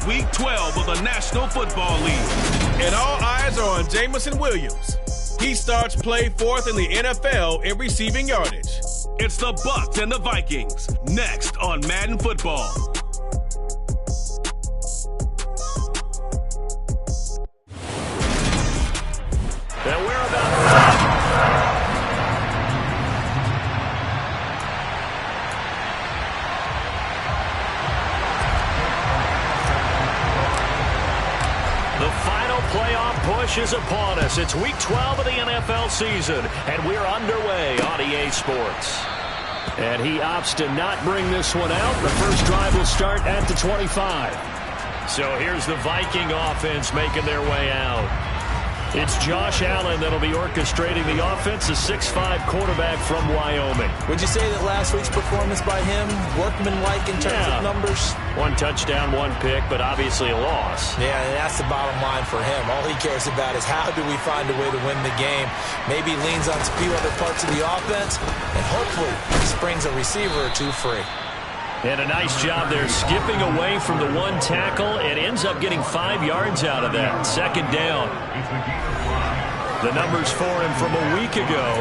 It's Week 12 of the National Football League. And all eyes are on Jameson Williams. He starts play fourth in the NFL in receiving yardage. It's the Bucs and the Vikings, next on Madden Football. And we're about the final playoff push is upon us. It's Week 12 of the NFL season, and we're underway on EA Sports. And he opts to not bring this one out. The first drive will start at the 25. So here's the Viking offense making their way out. It's Josh Allen that'll be orchestrating the offense, a 6'5" quarterback from Wyoming. Would you say that last week's performance by him, workmanlike in terms of numbers? 1 touchdown, 1 pick, but obviously a loss. Yeah, and that's the bottom line for him. All he cares about is how do we find a way to win the game. Maybe leans on a few other parts of the offense, and hopefully springs a receiver or two free. And a nice job there skipping away from the 1 tackle and ends up getting 5 yards out of that. Second down. The numbers for him from a week ago,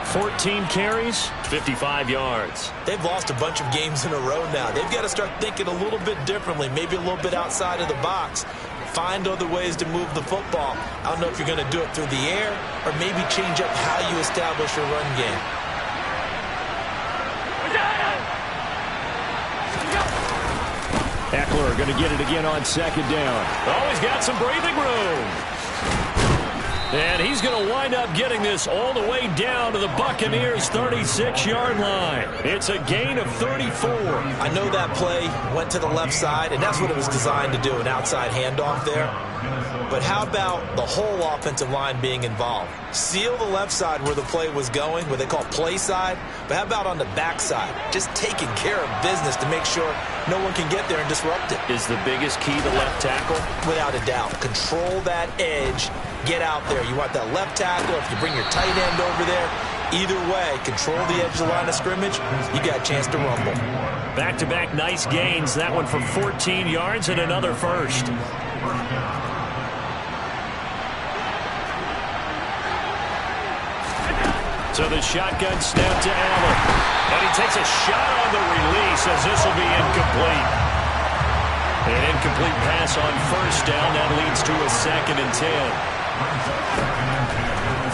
14 carries, 55 yards. They've lost a bunch of games in a row now. They've got to start thinking a little bit differently, maybe a little bit outside of the box. Find other ways to move the football. I don't know if you're going to do it through the air or maybe change up how you establish your run game. Eckler going to get it again on second down. Oh, he's got some breathing room. And he's going to wind up getting this all the way down to the Buccaneers' 36-yard line. It's a gain of 34. I know that play went to the left side, and that's what it was designed to do, an outside handoff there. But how about the whole offensive line being involved? Seal the left side where the play was going, what they call play side. But how about on the back side? Just taking care of business to make sure no one can get there and disrupt it. Is the biggest key the left tackle? Without a doubt. Control that edge. Get out there. You want that left tackle. If you bring your tight end over there, either way, control the edge of the line of scrimmage, you got a chance to rumble. Back-to-back nice gains. That one for 14 yards and another first. So the shotgun snap to Allen. And he takes a shot on the release as this will be incomplete. An incomplete pass on first down. That leads to a 2nd and 10.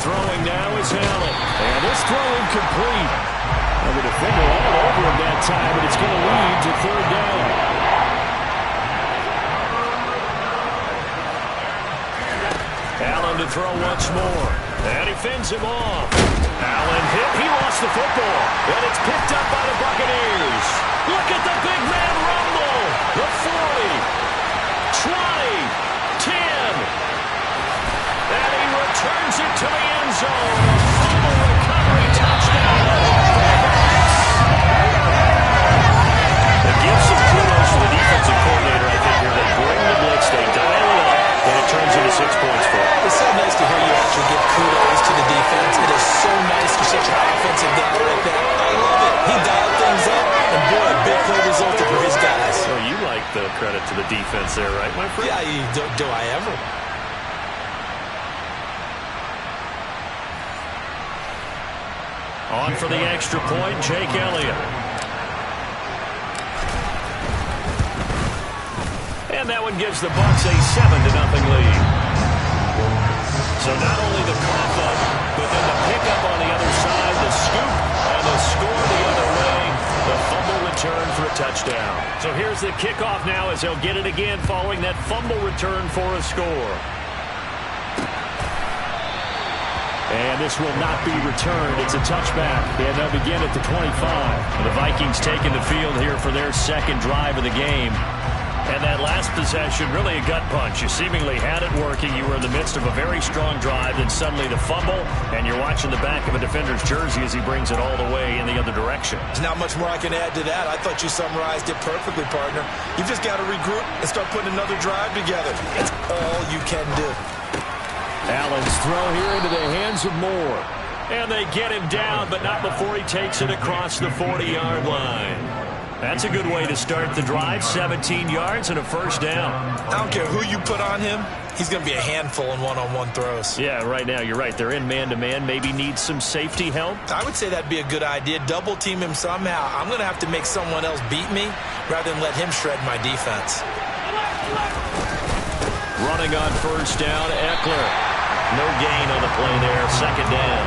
Throwing now is Allen. And this throw incomplete. And the defender all over him that time, but it's going to lead to 3rd down. Allen to throw once more. And he fends him off. Allen hit. He lost the football. And it's picked up by the Buccaneers. Look at the big man rumble. The 40, 20, 10. And he returns it to the end zone. Fumble recovery touchdown. It gives some kudos to the defensive coordinator, I think, here. They bring the blitz, they dial it up, and it turns into 6 points for him. It's so nice to hear you actually give kudos to the defense. It is so nice for such an offensive guy like that. I love it. He dialed things up, and boy, a big play resulted for his guys. So you like the credit to the defense there, right, my friend? Yeah, do I ever? On for the extra point, Jake Elliott. And that one gives the Bucs a 7-0 lead. So not only the cough up, but then the pickup on the other side, the scoop, and the score the other way. The fumble return for a touchdown. So here's the kickoff now as they'll get it again following that fumble return for a score. And this will not be returned. It's a touchback. And they'll begin at the 25. The Vikings taking the field here for their 2nd drive of the game. And that last possession, really a gut punch. You seemingly had it working. You were in the midst of a very strong drive. Then suddenly the fumble. And you're watching the back of a defender's jersey as he brings it all the way in the other direction. There's not much more I can add to that. I thought you summarized it perfectly, partner. You've just got to regroup and start putting another drive together. It's all you can do. Allen's throw here into the hands of Moore. And they get him down, but not before he takes it across the 40-yard line. That's a good way to start the drive. 17 yards and a first down. I don't care who you put on him. He's going to be a handful in one-on-one throws. Yeah, right now you're right. They're in man-to-man. Maybe need some safety help. I would say that'd be a good idea. Double team him somehow. I'm going to have to make someone else beat me rather than let him shred my defense. Running on first down, Eckler. No gain on the play there. Second down.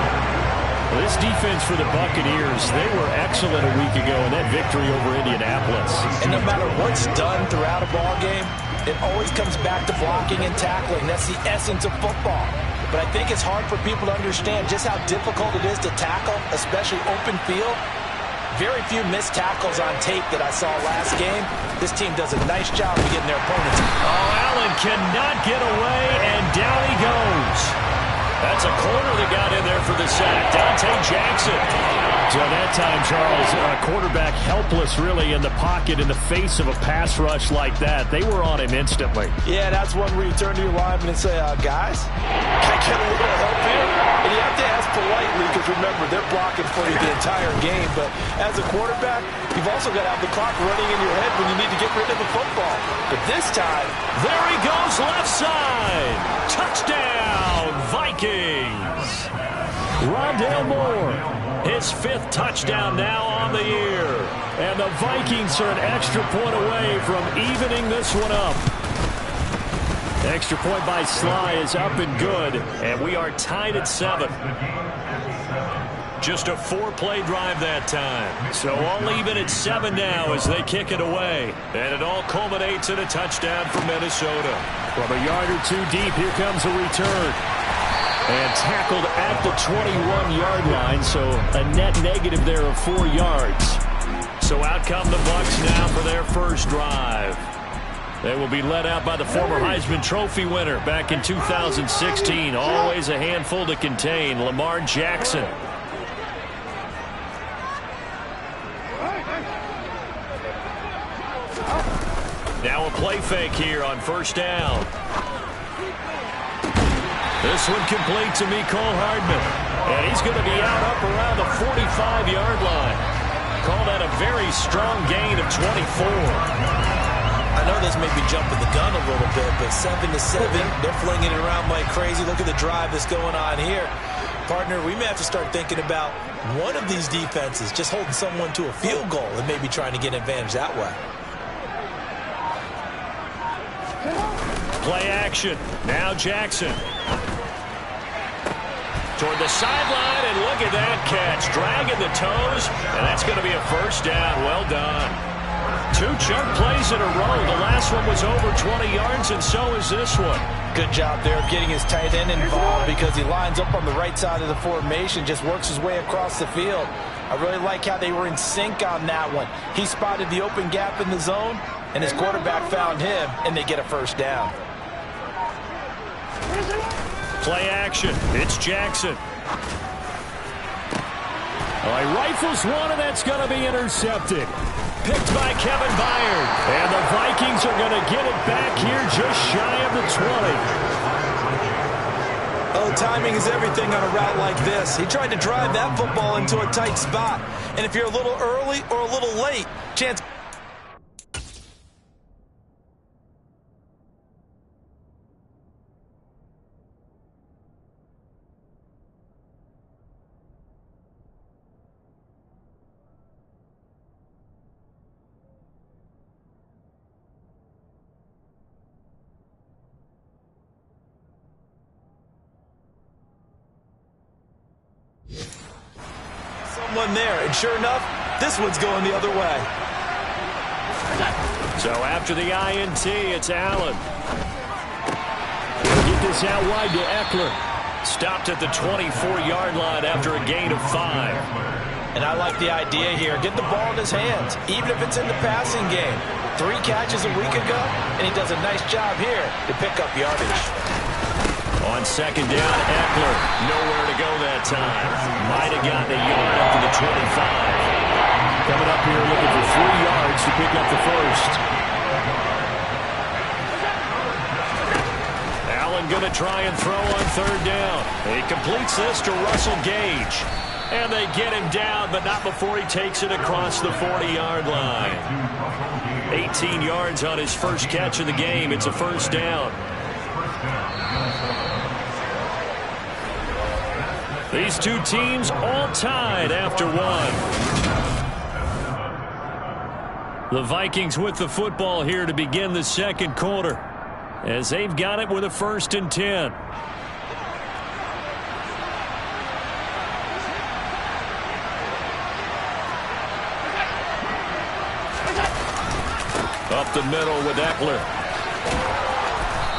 This defense for the Buccaneers, they were excellent a week ago in that victory over Indianapolis. And no matter what's done throughout a ball game, it always comes back to blocking and tackling. That's the essence of football. But I think it's hard for people to understand just how difficult it is to tackle, especially open field. Very few missed tackles on tape that I saw last game. This team does a nice job of getting their opponents. Oh, Allen cannot get away, and down he goes. That's a corner that got in there for the sack. Dante Jackson. So that time, Charles, quarterback helpless really in the pocket in the face of a pass rush like that. They were on him instantly. Yeah, that's one where you turn to your lineman and say, guys, can I get a little help here? And you have to ask politely because, remember, they're blocking for you the entire game. But as a quarterback, you've also got to have the clock running in your head when you need to get rid of the football. But this time, there he goes left side. Touchdown, Vikings. Rondale Moore. His 5th touchdown now on the year. And the Vikings are an extra point away from evening this one up. Extra point by Sly is up and good. And we are tied at 7. Just a 4-play drive that time. So all even at 7 now as they kick it away. And it all culminates in a touchdown for Minnesota. From a yard or two deep, here comes a return. And tackled at the 21-yard line, so a net negative there of 4 yards. So out come the Bucs now for their first drive. They will be led out by the former Heisman Trophy winner back in 2016. Always a handful to contain, Lamar Jackson. Now a play fake here on first down. This one complete to Mecole Hardman. And he's going to be out up around the 45-yard line. Call that a very strong gain of 24. I know this may be jumping the gun a little bit, but 7-7, they're flinging it around like crazy. Look at the drive that's going on here. Partner, we may have to start thinking about one of these defenses just holding someone to a field goal and maybe trying to get an advantage that way. Play action. Now Jackson. Toward the sideline, and look at that catch. Dragging the toes, and that's going to be a first down. Well done. 2 chunk plays in a row. The last one was over 20 yards, and so is this one. Good job there of getting his tight end involved because he lines up on the right side of the formation, just works his way across the field. I really like how they were in sync on that one. He spotted the open gap in the zone, and his quarterback found him, and they get a first down. Play action. It's Jackson. He rifles one, and that's going to be intercepted. Picked by Kevin Byard. And the Vikings are going to get it back here just shy of the 20. Oh, timing is everything on a route like this. He tried to drive that football into a tight spot. And if you're a little early or a little late, chance... Someone there, and sure enough, this one's going the other way. So after the INT, it's Allen. Get this out wide to Eckler. Stopped at the 24-yard line after a gain of 5. And I like the idea here. Get the ball in his hands, even if it's in the passing game. 3 catches a week ago, and he does a nice job here to pick up yardage. On second down, Eckler. Nowhere to go that time. Might have gotten a yard up to the 25. Coming up here looking for 3 yards to pick up the first. Allen going to try and throw on third down. He completes this to Russell Gage. And they get him down, but not before he takes it across the 40-yard line. 18 yards on his first catch of the game. It's a first down. These two teams all tied after one. The Vikings with the football here to begin the second quarter, as they've got it with a 1st and 10. Up the middle with Eckler.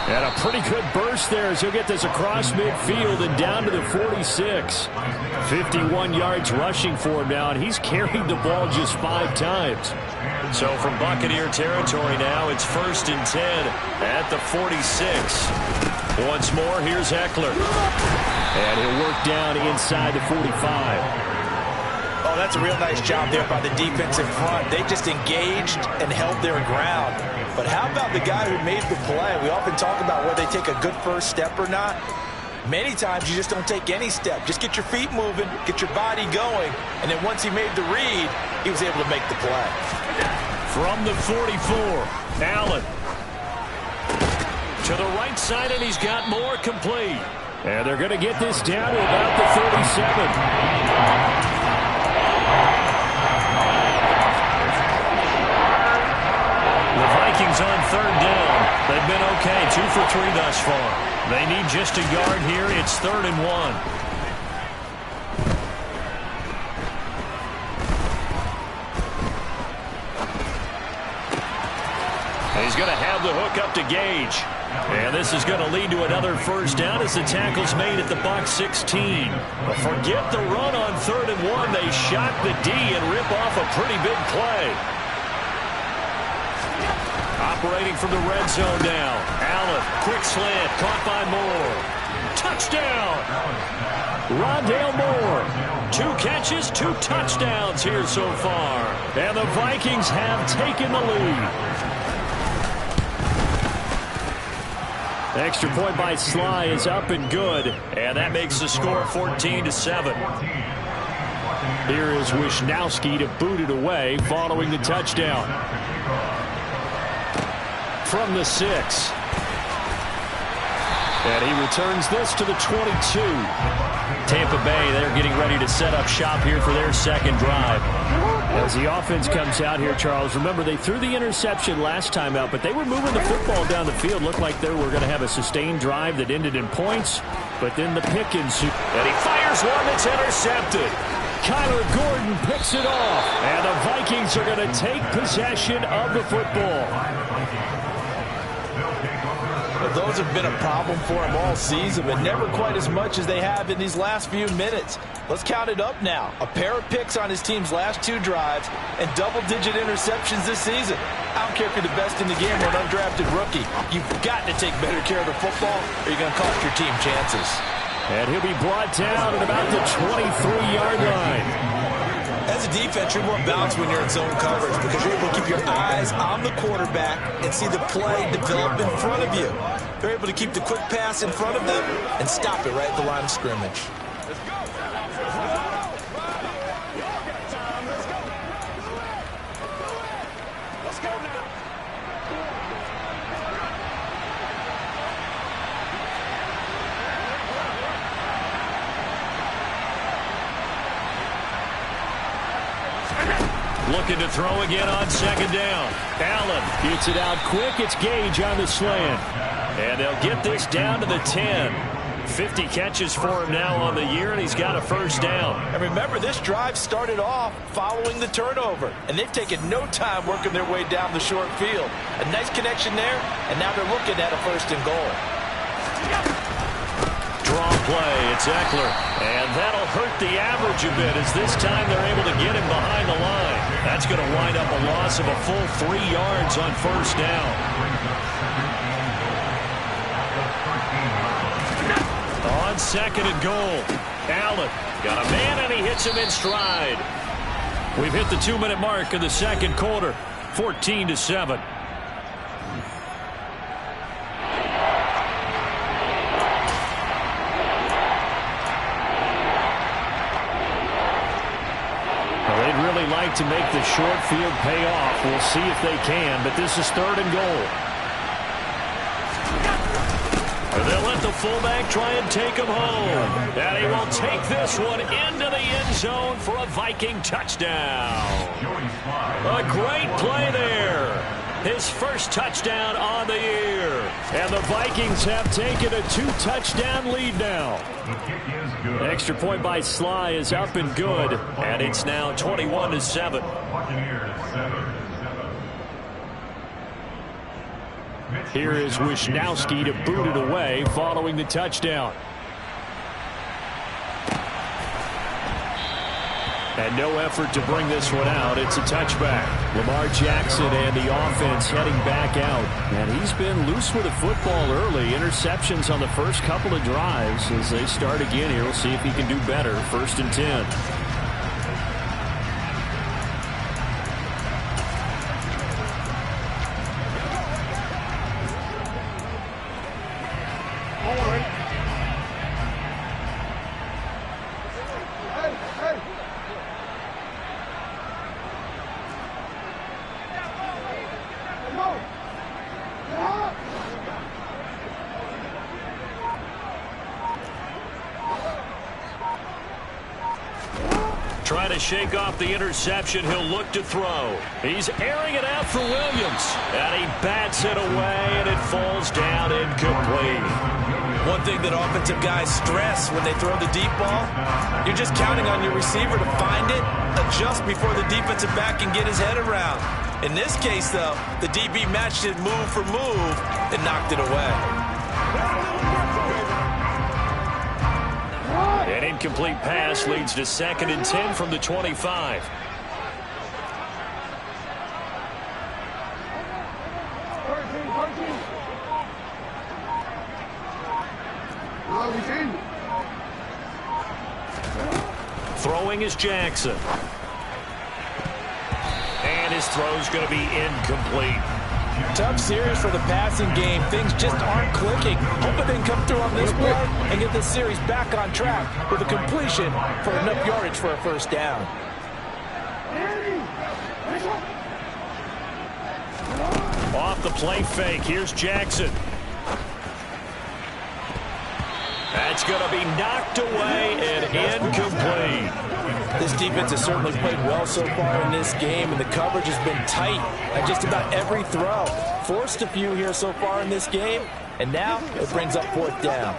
And a pretty good burst there as he'll get this across midfield and down to the 46. 51 yards rushing for him now, and he's carried the ball just 5 times. So from Buccaneer territory now, it's 1st and 10 at the 46. Once more, here's Eckler. And he'll work down inside the 45. Oh, that's a real nice job there by the defense in front. They just engaged and held their ground. But how about the guy who made the play? We often talk about whether they take a good first step or not. Many times you just don't take any step. Just get your feet moving, get your body going, and then once he made the read, he was able to make the play. From the 44, Allen. To the right side, and he's got more complete. And they're going to get this down to about the 37. The Vikings on 3rd down. They've been okay, 2 for 3 thus far. They need just a yard here. It's 3rd and 1. He's going to have the hook up to Gage. And this is going to lead to another first down as the tackle's made at the Bucs 16. But forget the run on 3rd and 1. They shot the D and rip off a pretty big play. Operating from the red zone now. Allen, quick slant, caught by Moore. Touchdown! Rondale Moore. 2 catches, 2 touchdowns here so far. And the Vikings have taken the lead. Extra point by Sly is up and good. And that makes the score 14-7. Here is Wisnowski to boot it away following the touchdown. From the 6. And he returns this to the 22. Tampa Bay, they're getting ready to set up shop here for their second drive. As the offense comes out here, Charles, remember they threw the interception last time out, but they were moving the football down the field. Looked like they were going to have a sustained drive that ended in points, but then the pick ensued. And he fires one that's intercepted. Kyler Gordon picks it off, and the Vikings are going to take possession of the football. Those have been a problem for him all season, but never quite as much as they have in these last few minutes. Let's count it up now. A pair of picks on his team's last 2 drives and double-digit interceptions this season. I don't care if you're the best in the game or an undrafted rookie. You've got to take better care of the football or you're going to cost your team chances. And he'll be brought down at about the 23-yard line. As a defense, you're more balanced when you're in zone coverage because you're able to keep your eyes on the quarterback and see the play develop in front of you. They're able to keep the quick pass in front of them and stop it right at the line of scrimmage. Looking to throw again on 2nd down. Allen gets it out quick. It's Gage on the slant. And they'll get this down to the 10. 50 catches for him now on the year, and he's got a first down. And remember, this drive started off following the turnover, and they've taken no time working their way down the short field. A nice connection there, and now they're looking at a 1st and goal. Draw play, it's Eckler. And that'll hurt the average a bit as this time they're able to get him behind the line. That's going to wind up a loss of a full 3 yards on 1st down. On 2nd and goal, Allen got a man and he hits him in stride. We've hit the 2-minute mark in the second quarter, 14-7. like to make the short field pay off. We'll see if they can, but this is 3rd and goal. They'll let the fullback try and take him home. And he will take this one into the end zone for a Viking touchdown. A great play there. His first touchdown on the year. And the Vikings have taken a 2-touchdown lead now. Extra point by Sly is up and good. And it's now 21-7. Here is Wisnowski to boot it away following the touchdown. And no effort to bring this one out. It's a touchback. Lamar Jackson and the offense heading back out. And he's been loose with the football early. Interceptions on the first couple of drives. As they start again here, we'll see if he can do better. 1st and 10. Trying to shake off the interception. He'll look to throw. He's airing it out for Williams. And he bats it away, and it falls down incomplete. One thing that offensive guys stress when they throw the deep ball, you're just counting on your receiver to find it, adjust before the defensive back can get his head around. In this case, though, the DB matched it move for move and knocked it away. An incomplete pass leads to 2nd and 10 from the 25. Throwing is Jackson. And his throw's going to be incomplete. Tough series for the passing game. Things just aren't clicking. Hoping they can come through on this play and get this series back on track with a completion for enough yardage for a 1st down. Off the play fake. Here's Jackson. That's going to be knocked away and incomplete. This defense has certainly played well so far in this game, and the coverage has been tight at just about every throw. Forced a few here so far in this game, and now it brings up 4th down.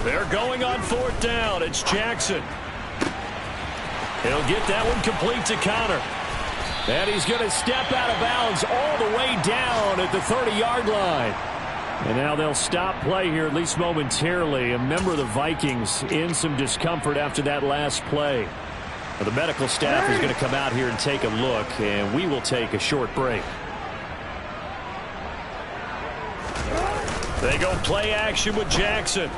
They're going on 4th down. It's Jackson. He'll get that one complete to Connor. And he's going to step out of bounds all the way down at the 30-yard line. And now they'll stop play here, at least momentarily. A member of the Vikings in some discomfort after that last play. Well, the medical staff is going to come out here and take a look, and we will take a short break. They go play action with Jackson.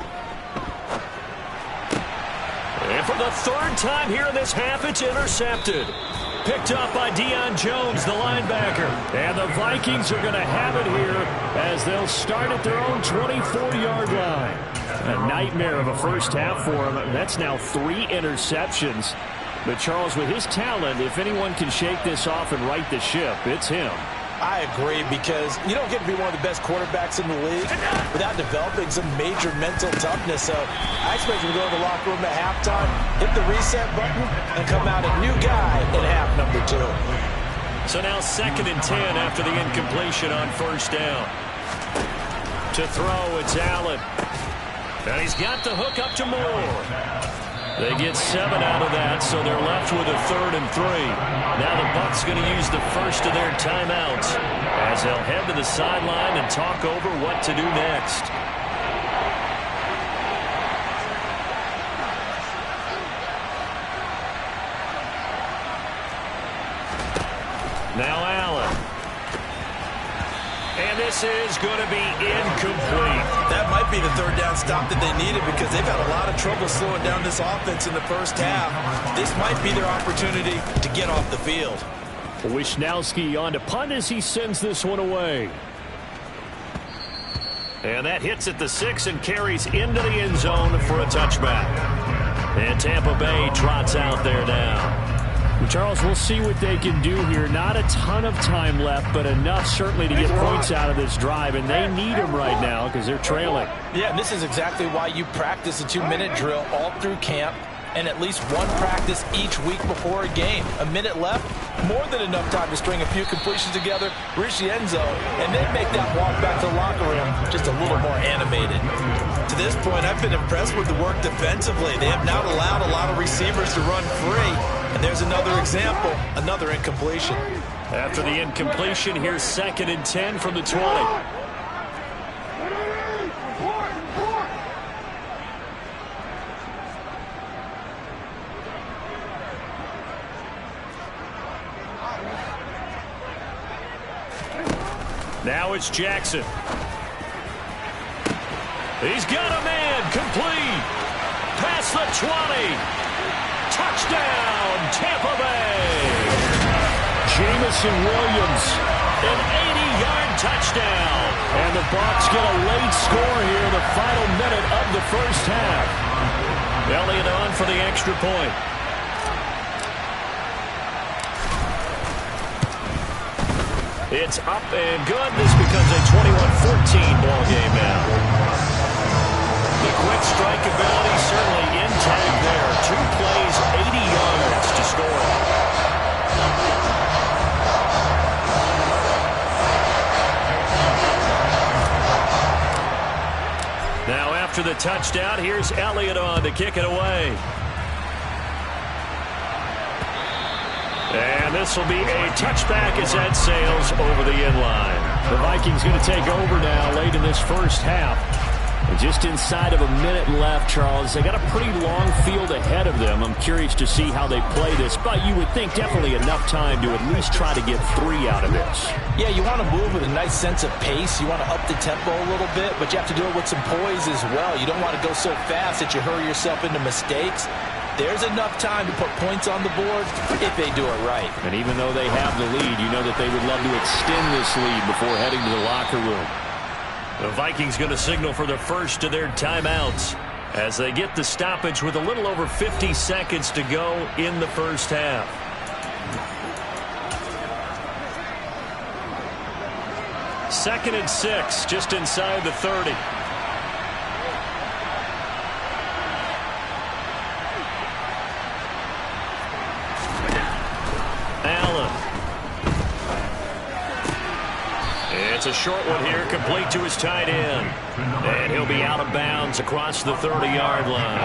And for the 3rd time here in this half, it's intercepted. Picked up by Deion Jones, the linebacker. And the Vikings are going to have it here as they'll start at their own 24-yard line. A nightmare of a first half for him. That's now 3 interceptions. But, Charles, with his talent, if anyone can shake this off and right the ship, it's him. I agree, because you don't get to be one of the best quarterbacks in the league without developing some major mental toughness. So I expect him to go to the locker room at halftime, hit the reset button, and come out a new guy in half number 2. So now 2nd and 10 after the incompletion on 1st down. To throw, it's Allen. And he's got the hook up to Moore. They get 7 out of that, so they're left with a 3rd and 3. Now the Bucs going to use the first of their timeouts as they'll head to the sideline and talk over what to do next. Now Allen. And this is going to be incomplete. That might be the 3rd down stop that they needed, because they've had a lot of trouble slowing down this offense in the first half. This might be their opportunity to get off the field. Wisnowski on to punt as he sends this one away. And that hits at the 6 and carries into the end zone for a touchback. And Tampa Bay trots out there now. Charles, we'll see what they can do here. Not a ton of time left, but enough certainly to get points out of this drive, and they need them right now because they're trailing. Yeah, and this is exactly why you practice a 2-minute drill all through camp and at least one practice each week before a game. A minute left, more than enough time to string a few completions together, reach the end zone, and then make that walk back to the locker room just a little more animated. To this point, I've been impressed with the work defensively. They have not allowed a lot of receivers to run free. And there's another example, another incompletion. After the incompletion, here's 2nd and 10 from the 20. Now it's Jackson. He's got a man, complete. Past the 20. Touchdown, Tampa Bay. Jameson Williams, an 80-yard touchdown. And the Bucs get a late score here in the final minute of the first half. Elliott on for the extra point. It's up and good. This becomes a 21-14 ball game now. The quick strike ability certainly intact there. 2 plays, 80 yards to score. Now after the touchdown, here's Elliott on to kick it away. And this will be a touchback as that sails over the end line. The Vikings going to take over now late in this first half. And just inside of a minute left, Charles. They got a pretty long field ahead of them. I'm curious to see how they play this, but you would think definitely enough time to at least try to get 3 out of this. Yeah, you want to move with a nice sense of pace. You want to up the tempo a little bit, but you have to do it with some poise as well. You don't want to go so fast that you hurry yourself into mistakes. There's enough time to put points on the board if they do it right. And even though they have the lead, you know that they would love to extend this lead before heading to the locker room. The Vikings going to signal for the first of their timeouts as they get the stoppage with a little over 50 seconds to go in the first half. Second and 6, just inside the 30. It's a short one here, complete to his tight end. And he'll be out of bounds across the 30-yard line.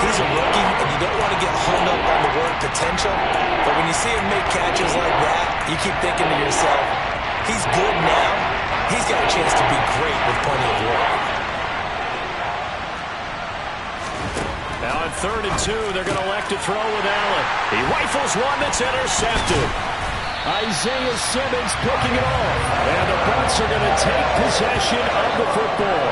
He's a rookie, and you don't want to get hung up on the word potential. But when you see him make catches like that, you keep thinking to yourself, he's good now. He's got a chance to be great with plenty of work. Now on 3rd and 2, they're going to elect to throw with Allen. He rifles one that's intercepted. Isaiah Simmons picking it off. And the Bucs are going to take possession of the football.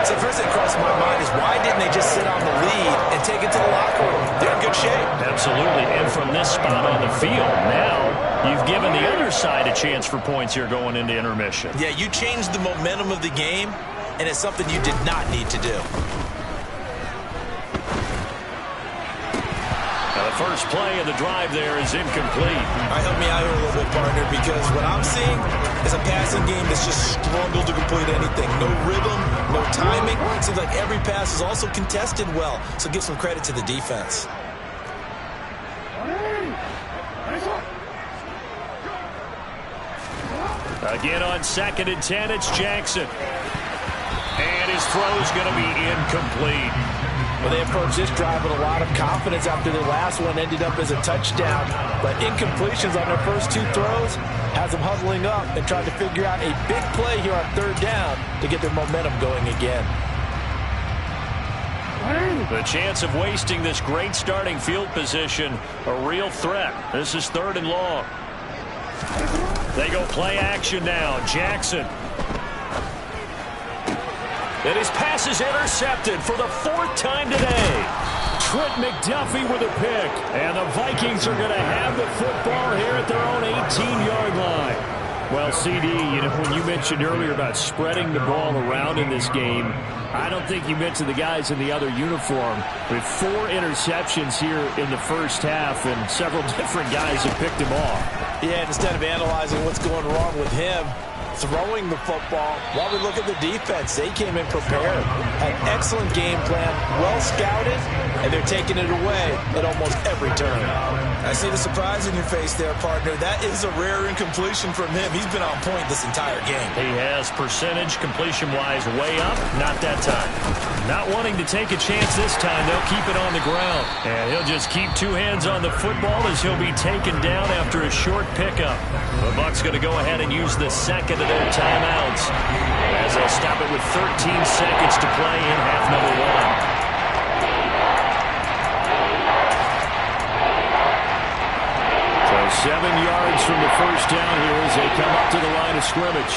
So first thing crossed my mind is why didn't they just sit on the lead and take it to the locker room? They're in good shape. Absolutely. And from this spot on the field, now you've given the other side a chance for points here going into intermission. Yeah, you changed the momentum of the game, and it's something you did not need to do. The first play of the drive there is incomplete. All right, help me out here a little bit, partner, because what I'm seeing is a passing game that's just struggled to complete anything. No rhythm, no timing. It seems like every pass is also contested well, so give some credit to the defense. Again on 2nd and 10, it's Jackson. And his throw's going to be incomplete. Well, they approached this drive with a lot of confidence after their last one ended up as a touchdown. But incompletions on their first 2 throws has them huddling up and trying to figure out a big play here on 3rd down to get their momentum going again. The chance of wasting this great starting field position, a real threat. This is 3rd and long. They go play action now. Jackson. And his pass is intercepted for the 4th time today. Trent McDuffie with a pick. And the Vikings are going to have the football here at their own 18-yard line. Well, CD, when you mentioned earlier about spreading the ball around in this game, I don't think you mentioned the guys in the other uniform. With 4 interceptions here in the first half, and several different guys have picked him off. Yeah, instead of analyzing what's going wrong with him, throwing the football, while we look at the defense, they came in prepared. Had excellent game plan, well scouted, and they're taking it away at almost every turn. I see the surprise in your face there, partner. That is a rare incompletion from him. He's been on point this entire game. He has percentage completion-wise way up. Not that time. Not wanting to take a chance this time. They'll keep it on the ground. And he'll just keep 2 hands on the football as he'll be taken down after a short pickup. The Bucs going to go ahead and use the second of their timeouts as they'll stop it with 13 seconds to play in half number 1. So 7 yards from the first down here as they come up to the line of scrimmage.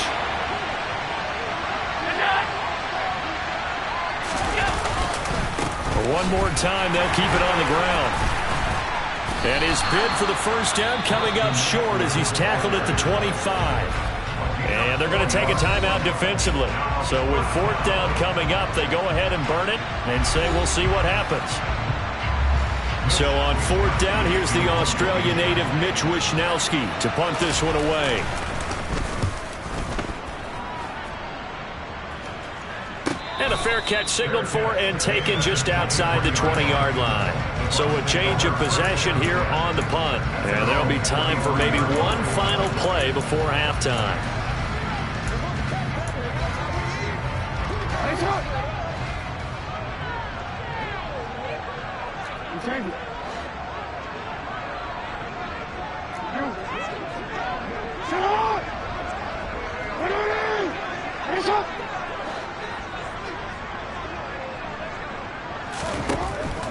One more time, they'll keep it on the ground. And his bid for the first down coming up short as he's tackled at the 25. And they're going to take a timeout defensively. So with 4th down coming up, they go ahead and burn it and say we'll see what happens. So on 4th down, here's the Australia native Mitch Wishnowsky to punt this one away. And a fair catch signaled for and taken just outside the 20-yard line. So a change of possession here on the punt. And there'll be time for maybe one final play before halftime.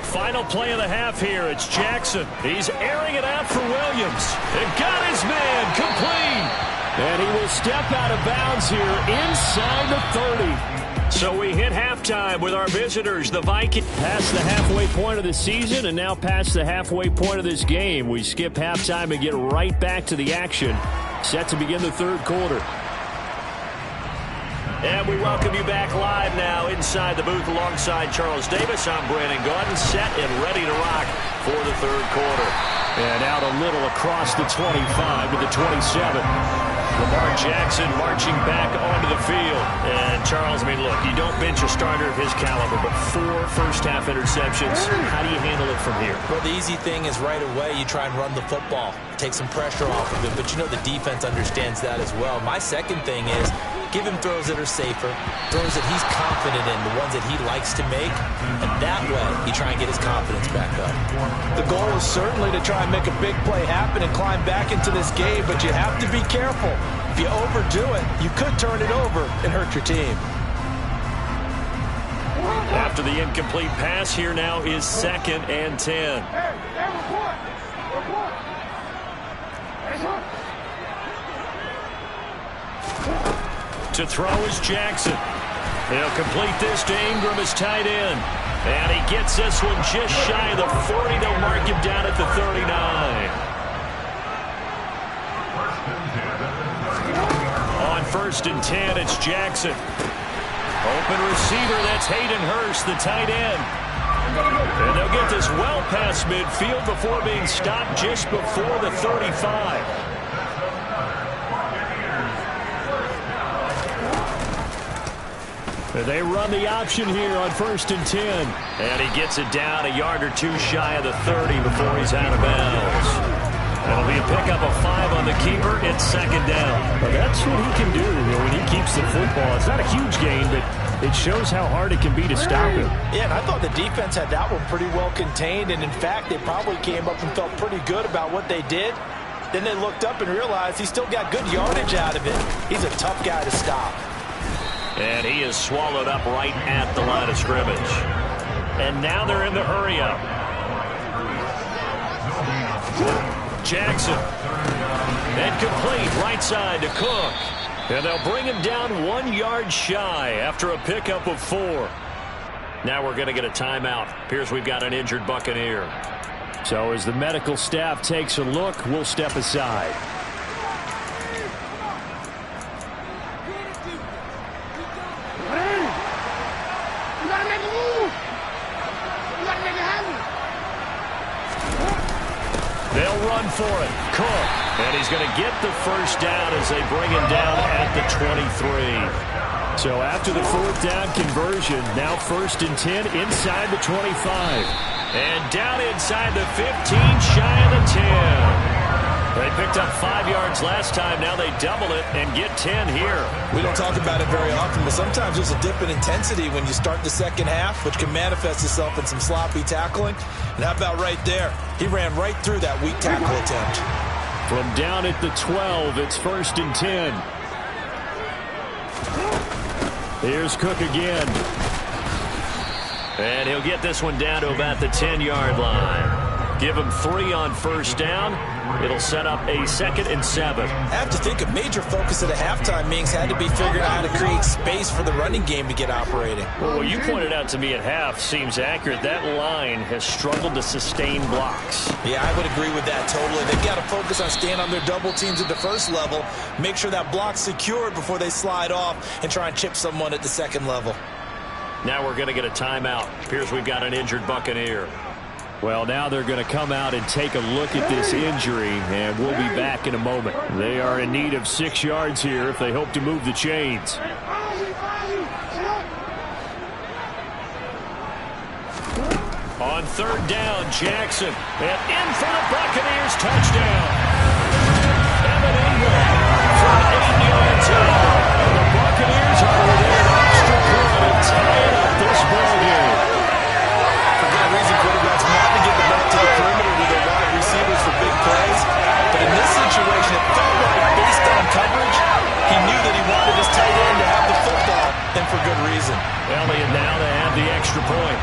Final play of the half here. It's Jackson. He's airing it out for Williams. And got his man complete. And he will step out of bounds here inside the 30. So we hit halftime with our visitors, the Vikings. Past the halfway point of the season and now past the halfway point of this game. We skip halftime and get right back to the action. Set to begin the 3rd quarter. And we welcome you back live now inside the booth alongside Charles Davis. I'm Brandon Gaudin, set and ready to rock for the 3rd quarter. And out a little across the 25 to the 27. Lamar Jackson marching back onto the field. And Charles, I mean, look, you don't bench a starter of his caliber, but 4 first-half interceptions. How do you handle it from here? Well, the easy thing is right away you try and run the football, take some pressure off of it. But you know the defense understands that as well. My second thing is give him throws that are safer, throws that he's confident in, the ones that he likes to make. And that way, you try and get his confidence back up. The goal is certainly to try and make a big play happen and climb back into this game, but you have to be careful. If you overdo it, you could turn it over and hurt your team. After the incomplete pass, here now is 2nd and 10. To throw is Jackson. He'll complete this to Ingram as tight end. And he gets this one just shy of the 40. They'll mark him down at the 39. On 1st and 10, it's Jackson. Open receiver, that's Hayden Hurst, the tight end. And they'll get this well past midfield before being stopped just before the 35. They run the option here on 1st and 10. And he gets it down a yard or 2 shy of the 30 before he's out of bounds. That'll be a pickup of 5 on the keeper. It's 2nd down. Well, that's what he can do when he keeps the football. It's not a huge gain, but it shows how hard it can be to stop him. Yeah, and I thought the defense had that one pretty well contained. And, in fact, they probably came up and felt pretty good about what they did. Then they looked up and realized he still got good yardage out of it. He's a tough guy to stop. And he is swallowed up right at the line of scrimmage. And now they're in the hurry-up. Jackson. And complete right side to Cook. And they'll bring him down 1 yard shy after a pickup of 4. Now we're going to get a timeout. Appears we've got an injured Buccaneer. So as the medical staff takes a look, we'll step aside. They'll run for it. Cook. And he's going to get the first down as they bring him down at the 23. So after the fourth down conversion, now 1st and 10 inside the 25. And down inside the 15, shy of the 10. They picked up 5 yards last time. Now they double it and get 10 here. We don't talk about it very often, but sometimes there's a dip in intensity when you start the second half, which can manifest itself in some sloppy tackling. And how about right there? He ran right through that weak tackle attempt. From down at the 12, it's 1st and 10. Here's Cook again. And he'll get this one down to about the 10-yard line. Give him 3 on 1st down. It'll set up a 2nd and 7. I have to think a major focus at a halftime means had to be figuring out how to create space for the running game to get operating. Well, what you pointed out to me at half seems accurate. That line has struggled to sustain blocks. Yeah, I would agree with that totally. They've got to focus on staying on their double teams at the first level, make sure that block's secured before they slide off and try and chip someone at the second level. Now we're going to get a timeout. Appears we've got an injured Buccaneer. Well, now they're going to come out and take a look at this injury, and we'll be back in a moment. They are in need of 6 yards here if they hope to move the chains. On 3rd down, Jackson. And in for the Buccaneers, touchdown. Evan Ingram from 8 yards out. And the Buccaneers are within an extra point and tying up this ballgame. For that reason, quarterbacks want to get the ball to the perimeter with their wide receivers for big plays. But in this situation, it felt like, based on coverage, he knew that he wanted his tight end to have the football, and for good reason. Elliott now to have the extra point.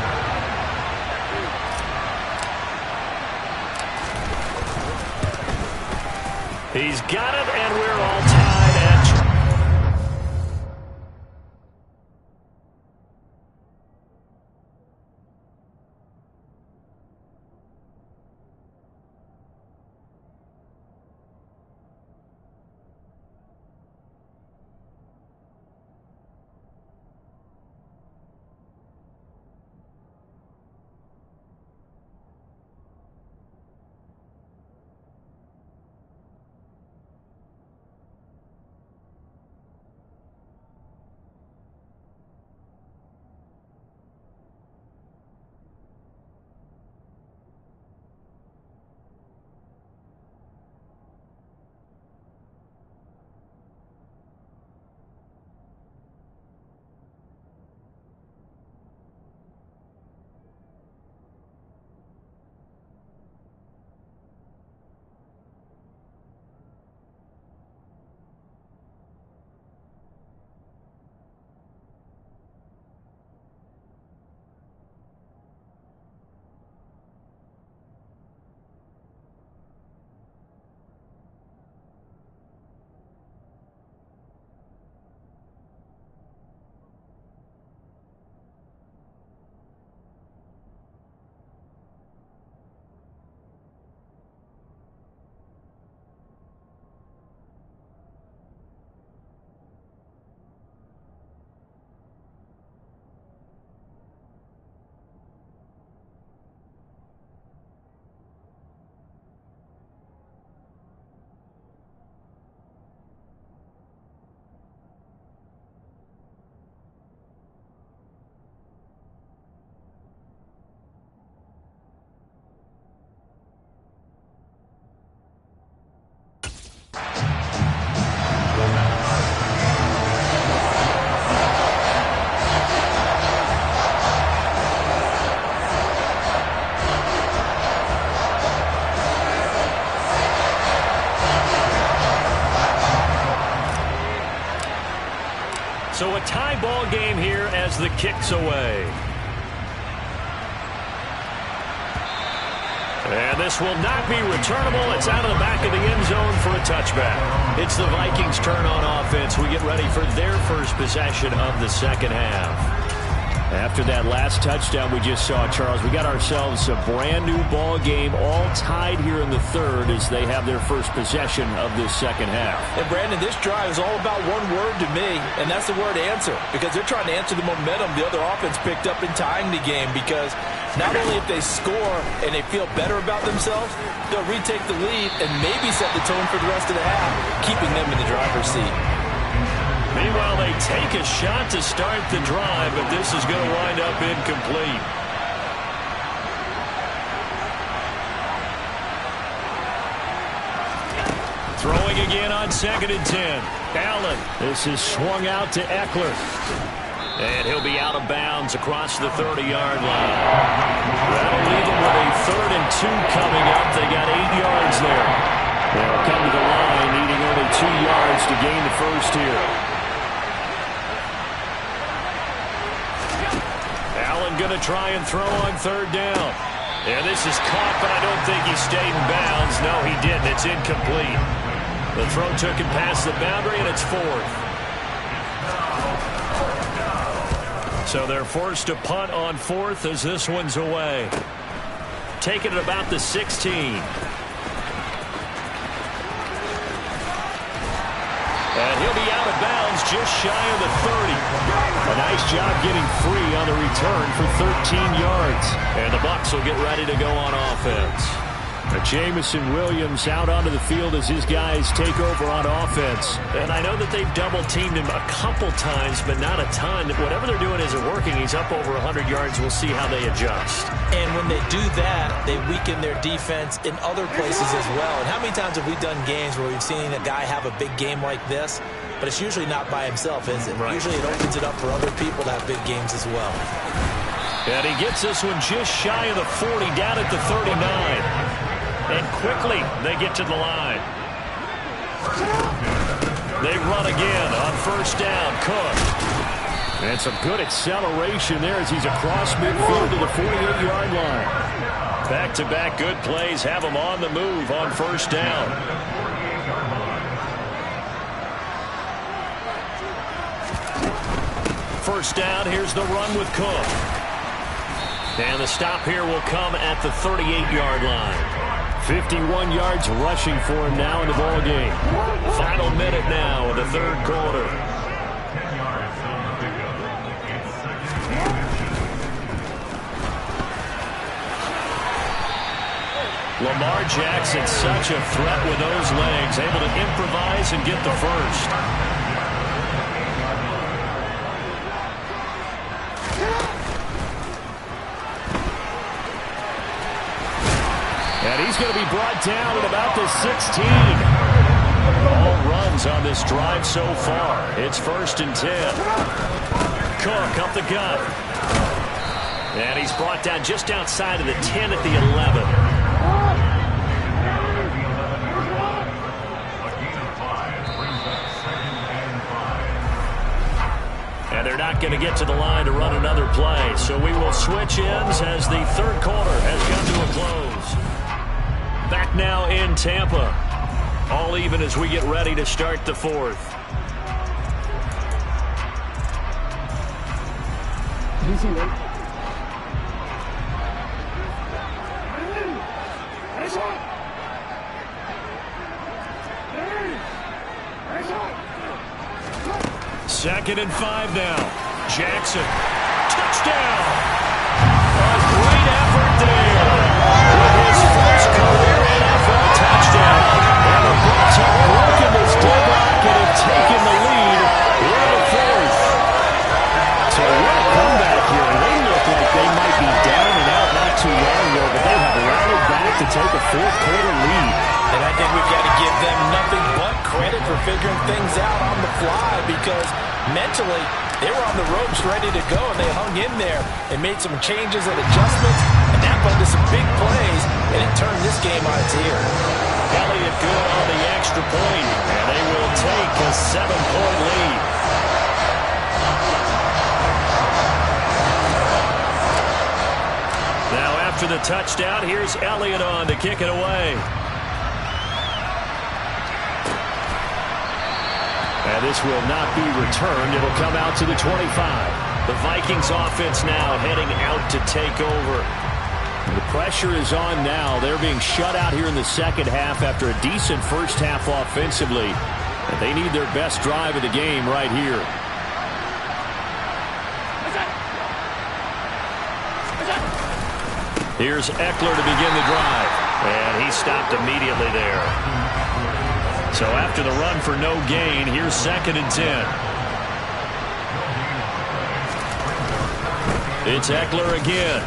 He's got it, and we're all tied at... So a tie ball game here as the kick's away. And this will not be returnable. It's out of the back of the end zone for a touchback. It's the Vikings' turn on offense. We get ready for their first possession of the second half. After that last touchdown we just saw, Charles, we got ourselves a brand new ball game, all tied here in the third as they have their first possession of this second half. And Brandon, this drive is all about one word to me, and that's the word answer, because they're trying to answer the momentum the other offense picked up in tying the game, because not only if they score and they feel better about themselves, they'll retake the lead and maybe set the tone for the rest of the half, keeping them in the driver's seat. Meanwhile, they take a shot to start the drive, but this is going to wind up incomplete. Throwing again on 2nd and 10. Allen. This is swung out to Eckler. And he'll be out of bounds across the 30-yard line. That'll leave them with a 3rd and 2 coming up. They got 8 yards there. They'll come to the line, needing only 2 yards to gain the first here. Allen going to try and throw on 3rd down. And this is caught, but I don't think he stayed in bounds. No, he didn't. It's incomplete. The throw took him past the boundary, and it's 4th. So they're forced to punt on 4th as this one's away. Taking it about the 16. And he'll be out of bounds just shy of the 30. A nice job getting free on the return for 13 yards. And the Bucs will get ready to go on offense. Jamison Williams out onto the field as his guys take over on offense. And I know that they've double-teamed him a couple times, but not a ton. Whatever they're doing isn't working. He's up over 100 yards. We'll see how they adjust. And when they do that, they weaken their defense in other places as well. And how many times have we done games where we've seen a guy have a big game like this, but it's usually not by himself, is it? Right. Usually it opens it up for other people to have big games as well. And he gets this one just shy of the 40, down at the 39. And quickly, they get to the line. They run again on 1st down. Cook. And some good acceleration there as he's across midfield to the 48-yard line. Back-to-back good plays have him on the move on 1st down. First down, here's the run with Cook. And the stop here will come at the 38-yard line. 51 yards rushing for him now in the ball game. Final minute now in the 3rd quarter. Lamar Jackson, such a threat with those legs, able to improvise and get the first. And he's going to be brought down at about the 16. All runs on this drive so far. It's 1st and 10. Cook up the gut. And he's brought down just outside of the 10 at the 11. And they're not going to get to the line to run another play. So we will switch ends as the 3rd quarter has come to a close. Back now in Tampa. All even as we get ready to start the 4th. Second and 5 now. Jackson. Touchdown. A great effort there. With his first career NFL touchdown. And the Bucs have broken this deadlock and have taken the lead in the 4th. So what a comeback here. They look like they might be down and out not too long ago, but they have rallied back to take a 4th quarter lead. And I think we've got to give them nothing but credit for figuring things out on the fly, because mentally they were on the ropes ready to go, and they hung in there and made some changes and adjustments, and that led to some big plays, and it turned this game on its ear. Elliott good on the extra point, and they will take a 7-point lead. Now after the touchdown, here's Elliott on to kick it away. And this will not be returned. It'll come out to the 25. The Vikings offense now heading out to take over. The pressure is on now. They're being shut out here in the second half after a decent first half offensively. And they need their best drive of the game right here. Here's Eckler to begin the drive. And he stopped immediately there. So after the run for no gain, here's 2nd and 10. It's Eckler again.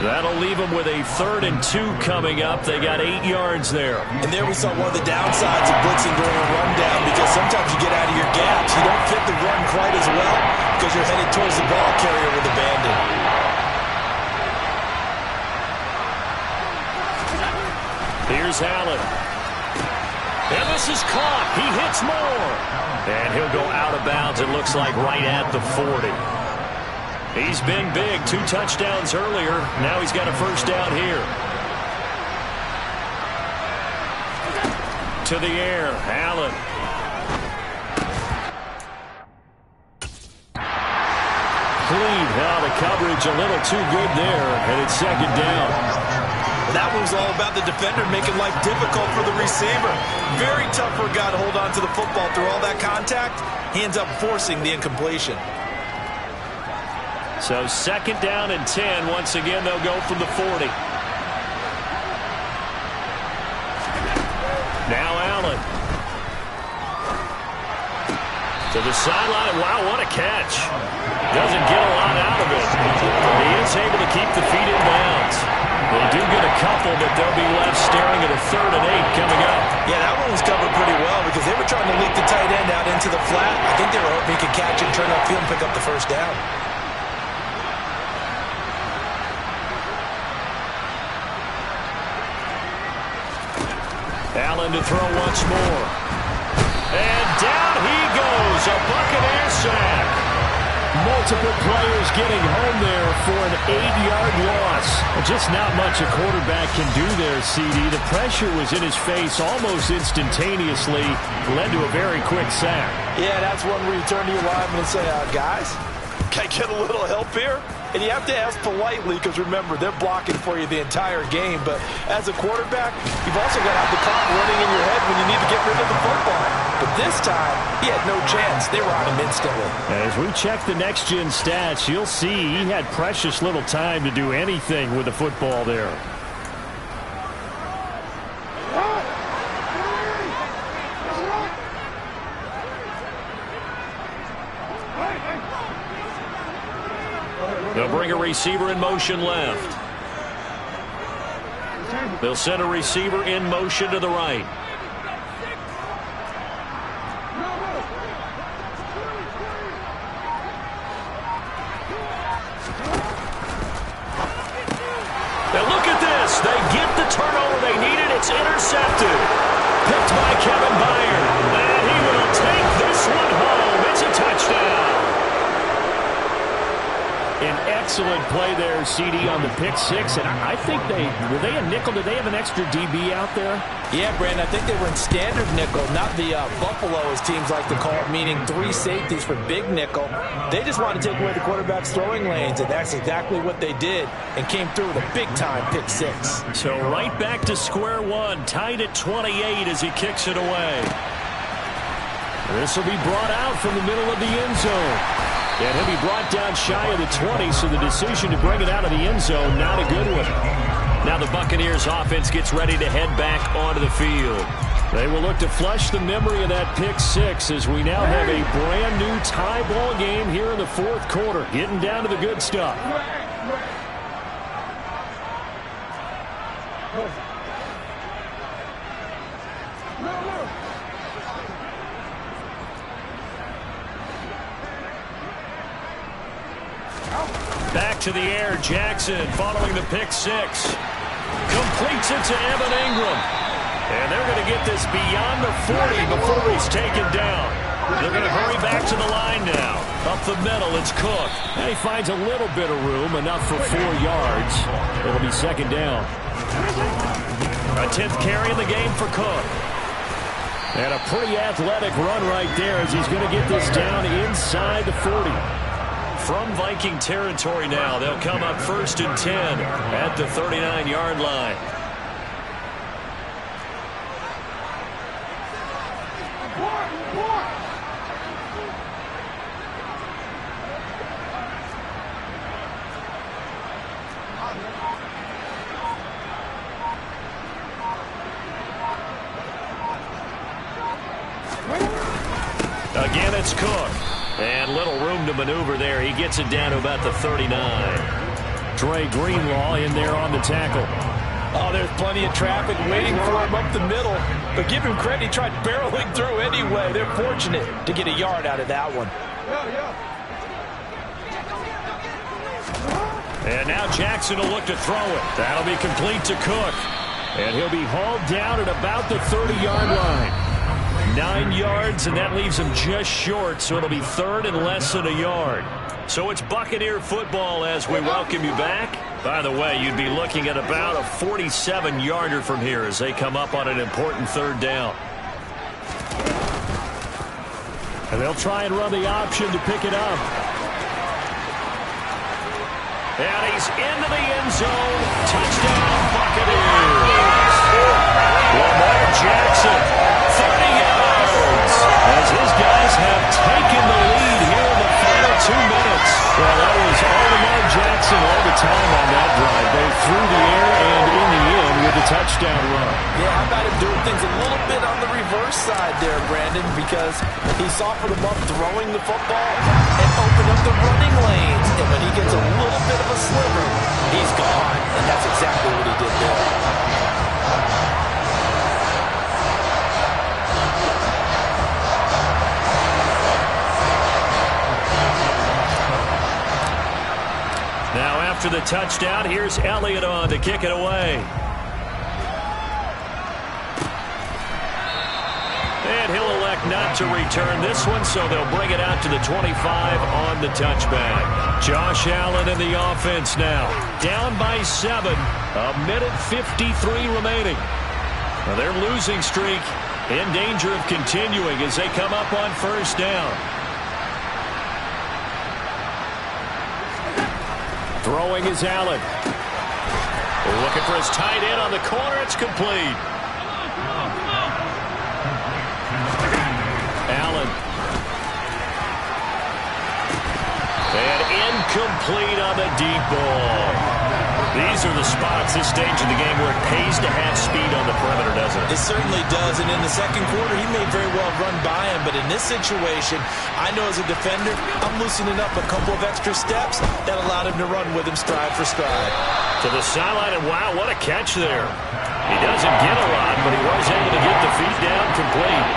That'll leave them with a 3rd and 2 coming up. They got 8 yards there. And there we saw one of the downsides of blitzing during a rundown, because sometimes you get out of your gaps. You don't fit the run quite as well because you're headed towards the ball carrier with abandon. Here's Allen. And this is caught. He hits more. And he'll go out of bounds, it looks like, right at the 40. He's been big. 2 touchdowns earlier. Now he's got a first down here. To the air. Allen. Clean. Now the coverage a little too good there. And it's 2nd down. That was all about the defender making life difficult for the receiver. Very tough for a guy to hold on to the football through all that contact. He ends up forcing the incompletion. So 2nd down and 10. Once again, they'll go from the 40. Now Allen. To the sideline. Wow, what a catch. Doesn't get a lot out of it. He is able to keep the feet in bounds. They do get a couple, but they'll be left staring at a 3rd and 8 coming up. Yeah, that one was covered pretty well because they were trying to leak the tight end out into the flat. I think they were hoping he could catch and turn upfield and pick up the first down. Allen to throw once more. And down he goes. A Buccaneer sack. Multiple players getting home there for an 8-yard loss. Just not much a quarterback can do there, CD. The pressure was in his face almost instantaneously. Led to a very quick sack. Yeah, that's one where you turn to your lineman and say, guys, can I get a little help here? And you have to ask politely because, remember, they're blocking for you the entire game. But as a quarterback, you've also got to have the clock running in your head when you need to get rid of the football. But this time, he had no chance. They were on him instantly. As we check the next-gen stats, you'll see he had precious little time to do anything with the football there. They'll bring a receiver in motion left. They'll send a receiver in motion to the right. Now look at this. They get the turnover they needed. It's intercepted. Picked by Kevin Byard. And he will take this one home. It's a touchdown. An excellent play there, CD, on the pick six. And I think were they a nickel? Did they have an extra DB out there? Yeah, Brandon, I think they were in standard nickel, not the Buffalo, as teams like to call it, meaning 3 safeties for big nickel. They just wanted to take away the quarterback's throwing lanes, and that's exactly what they did, and came through with a big-time pick six. So right back to square one, tied at 28 as he kicks it away. This will be brought out from the middle of the end zone. And he'll be brought down shy of the 20, so the decision to bring it out of the end zone, not a good one. Now the Buccaneers offense gets ready to head back onto the field. They will look to flush the memory of that pick six as we now have a brand new tie ball game here in the fourth quarter, getting down to the good stuff. Back to the air, Jackson following the pick six. Completes it to Evan Ingram. And they're going to get this beyond the 40 before he's taken down. They're going to hurry back to the line now. Up the middle, it's Cook. And he finds a little bit of room, enough for 4 yards. It'll be second down. A 10th carry in the game for Cook. And a pretty athletic run right there as he's going to get this down inside the 40. From Viking territory now, they'll come up 1st and 10 at the 39-yard line. Again, it's Cook. And little room to maneuver there. He gets it down to about the 39. Dre Greenlaw in there on the tackle. Oh, there's plenty of traffic waiting for him up the middle. But give him credit, he tried barreling through anyway. They're fortunate to get a yard out of that one. And now Jackson will look to throw it. That'll be complete to Cook. And he'll be hauled down at about the 30-yard line. 9 yards, and that leaves him just short, so it'll be 3rd and less than a yard. So it's Buccaneer football as we welcome you back. By the way, you'd be looking at about a 47-yarder from here as they come up on an important 3rd down. And they'll try and run the option to pick it up. And he's into the end zone. Touchdown, Buccaneers. Lamar Jackson, 30 yards, as his guys have taken the lead here in the final 2 minutes. Well, that was all Lamar Jackson all the time on that drive, both through the air and in the end with the touchdown run. Yeah, how about him doing things a little bit on the reverse side there, Brandon, because he softened him up throwing the football and opened up the running lanes. And when he gets a little bit of a sliver, he's gone. And that's exactly what he did there. Now after the touchdown, here's Elliott on to kick it away. And he'll elect not to return this one, so they'll bring it out to the 25 on the touchback. Josh Allen in the offense now. Down by 7. 1:53 remaining. Now their losing streak in danger of continuing as they come up on 1st down. Throwing is Allen. Looking for his tight end on the corner. It's complete. Allen. And incomplete on the deep ball. These are the spots this stage of the game where it pays to have speed on the perimeter, doesn't it? It certainly does, and in the second quarter, he may very well run by him, but in this situation, I know as a defender, I'm loosening up a couple of extra steps that allowed him to run with him stride for stride. To the sideline, and wow, what a catch there. He doesn't get a lot, but he was able to get the feet down complete.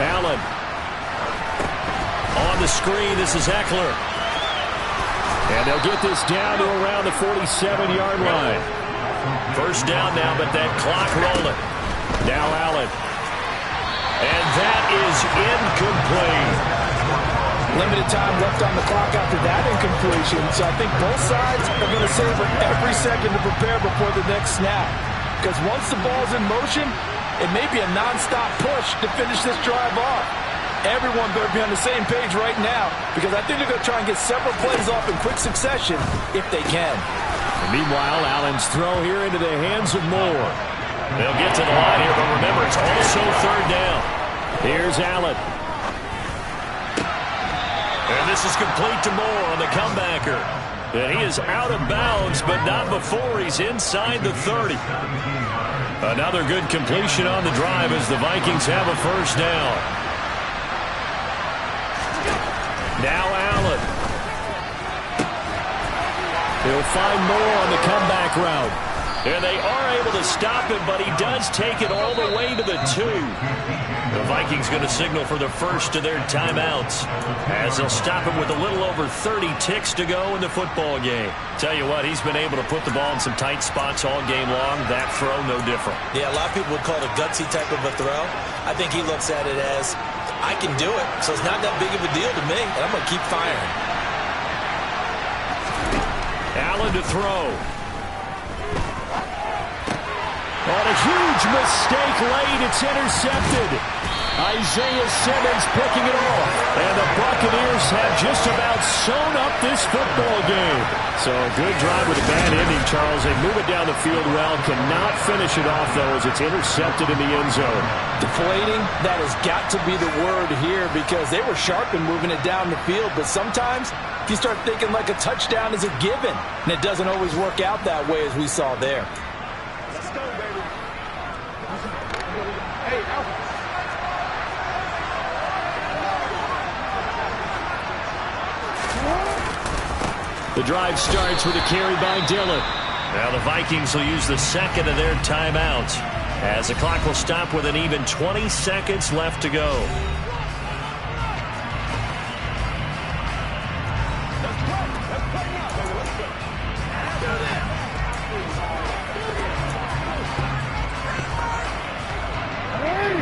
Allen. On the screen, this is Eckler. And they'll get this down to around the 47-yard line. 1st down now, but that clock rolling. Now Allen. And that is incomplete. Limited time left on the clock after that incompletion, so I think both sides are going to savor every second to prepare before the next snap. Because once the ball's in motion, it may be a non-stop push to finish this drive off. Everyone better be on the same page right now because I think they're going to try and get several plays off in quick succession if they can. And meanwhile, Allen's throw here into the hands of Moore. They'll get to the line here, but remember, it's also 3rd down. Here's Allen. And this is complete to Moore on the comebacker. And he is out of bounds, but not before he's inside the 30. Another good completion on the drive as the Vikings have a 1st down. Now Allen. He'll find Moore on the comeback route. And they are able to stop him, but he does take it all the way to the 2. The Vikings going to signal for the first of their timeouts as they'll stop him with a little over 30 ticks to go in the football game. Tell you what, he's been able to put the ball in some tight spots all game long. That throw, no different. Yeah, a lot of people would call it a gutsy type of a throw. I think he looks at it as, I can do it, so it's not that big of a deal to me, and I'm going to keep firing. Allen to throw. On a huge mistake late, it's intercepted. Isaiah Simmons picking it off. And the Buccaneers have just about sewn up this football game. So a good drive with a bad ending, Charles. They move it down the field well. Cannot finish it off, though, as it's intercepted in the end zone. Deflating, that has got to be the word here because they were sharp in moving it down the field. But sometimes you start thinking like a touchdown is a given. And it doesn't always work out that way as we saw there. Let's go, baby. Hey, Alpha. The drive starts with a carry by Dillon. Now the Vikings will use the second of their timeouts as the clock will stop with an even 20 seconds left to go.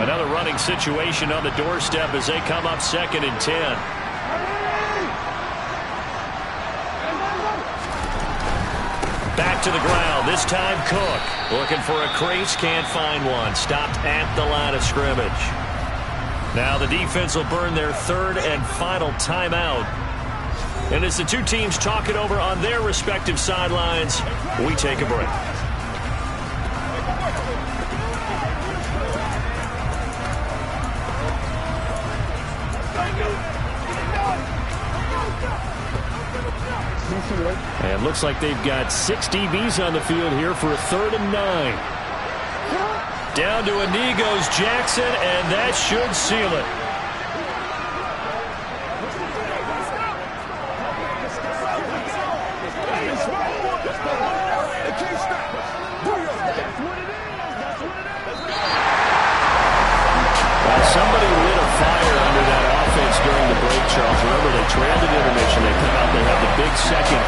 Another running situation on the doorstep as they come up 2nd and 10. Back to the ground. This time Cook looking for a crease. Can't find one. Stopped at the line of scrimmage. Now the defense will burn their 3rd and final timeout. And as the two teams talk it over on their respective sidelines, we take a break. And looks like they've got 6 DBs on the field here for a 3rd and 9. Down to a knee goes Jackson, and that should seal it. Well, somebody lit a fire under that offense during the break, Charles. Remember, they trailed at intermission. They come out, they have the big second